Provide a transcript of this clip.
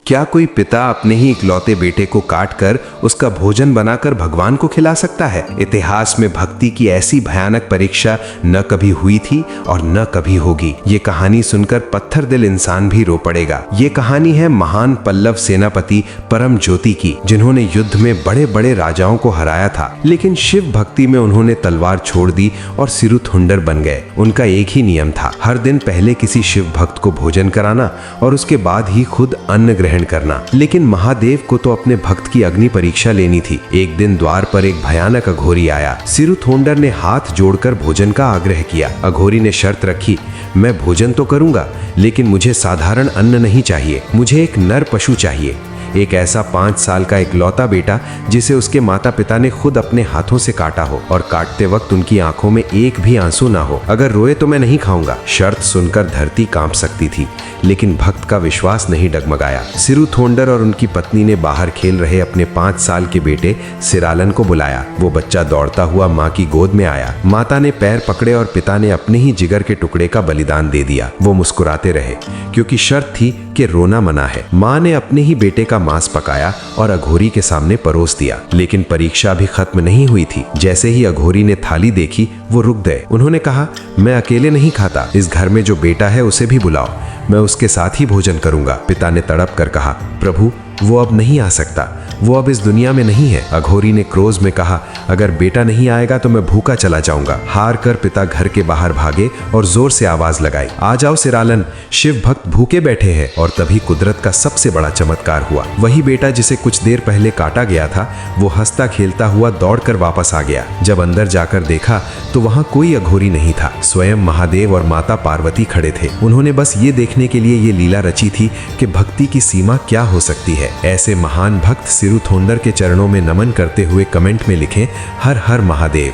क्या कोई पिता अपने ही इकलौते बेटे को काटकर उसका भोजन बनाकर भगवान को खिला सकता है? इतिहास में भक्ति की ऐसी भयानक परीक्षा न कभी हुई थी और न कभी होगी। ये कहानी सुनकर पत्थर दिल इंसान भी रो पड़ेगा। ये कहानी है महान पल्लव सेनापति परम ज्योति की, जिन्होंने युद्ध में बड़े बड़े राजाओं को हराया था, लेकिन शिव भक्ति में उन्होंने तलवार छोड़ दी और सिरुथुंडर बन गए। उनका एक ही नियम था, हर दिन पहले किसी शिव भक्त को भोजन कराना और उसके बाद ही खुद अन्न ग्रहण करना। लेकिन महादेव को तो अपने भक्त की अग्नि परीक्षा लेनी थी। एक दिन द्वार पर एक भयानक अघोरी आया। सिरुथुंडर ने हाथ जोड़कर भोजन का आग्रह किया। अघोरी ने शर्त रखी, मैं भोजन तो करूंगा, लेकिन मुझे साधारण अन्न नहीं चाहिए, मुझे एक नर पशु चाहिए। एक ऐसा 5 साल का इकलौता बेटा जिसे उसके माता पिता ने खुद अपने हाथों से काटा हो और काटते वक्त उनकी आंखों में एक भी आंसू ना हो। अगर रोए तो मैं नहीं खाऊंगा। शर्त सुनकर धरती कांप सकती थी, लेकिन भक्त का विश्वास नहीं डगमगाया। सिरुथुंडर और उनकी पत्नी ने बाहर खेल रहे अपने 5 साल के बेटे सिरालन को बुलाया। वो बच्चा दौड़ता हुआ माँ की गोद में आया। माता ने पैर पकड़े और पिता ने अपने ही जिगर के टुकड़े का बलिदान दे दिया। वो मुस्कुराते रहे, क्योंकि शर्त थी कि रोना मना है। माँ ने अपने ही बेटे का मांस पकाया और अघोरी के सामने परोस दिया। लेकिन परीक्षा भी खत्म नहीं हुई थी। जैसे ही अघोरी ने थाली देखी, वो रुक गए। उन्होंने कहा, मैं अकेले नहीं खाता, इस घर में जो बेटा है उसे भी बुलाओ, मैं उसके साथ ही भोजन करूंगा। पिता ने तड़प कर कहा, प्रभु वो अब नहीं आ सकता, वो अब इस दुनिया में नहीं है। अघोरी ने क्रोध में कहा, अगर बेटा नहीं आएगा तो मैं भूखा चला जाऊंगा। हार कर पिता घर के बाहर भागे और जोर से आवाज लगाई, आ जाओ सिरालन, शिव भक्त भूखे बैठे हैं। और तभी कुदरत का सबसे बड़ा चमत्कार हुआ। वही बेटा जिसे कुछ देर पहले काटा गया था, वो हंसता खेलता हुआ दौड़कर वापस आ गया। जब अंदर जाकर देखा तो वहां कोई अघोरी नहीं था। स्वयं महादेव और माता पार्वती खड़े थे। उन्होंने बस ये देखने के लिए ये लीला रची थी कि भक्ति की सीमा क्या हो सकती है। ऐसे महान भक्त सिरुथुंडर के चरणों में नमन करते हुए कमेंट में लिखें, हर हर महादेव।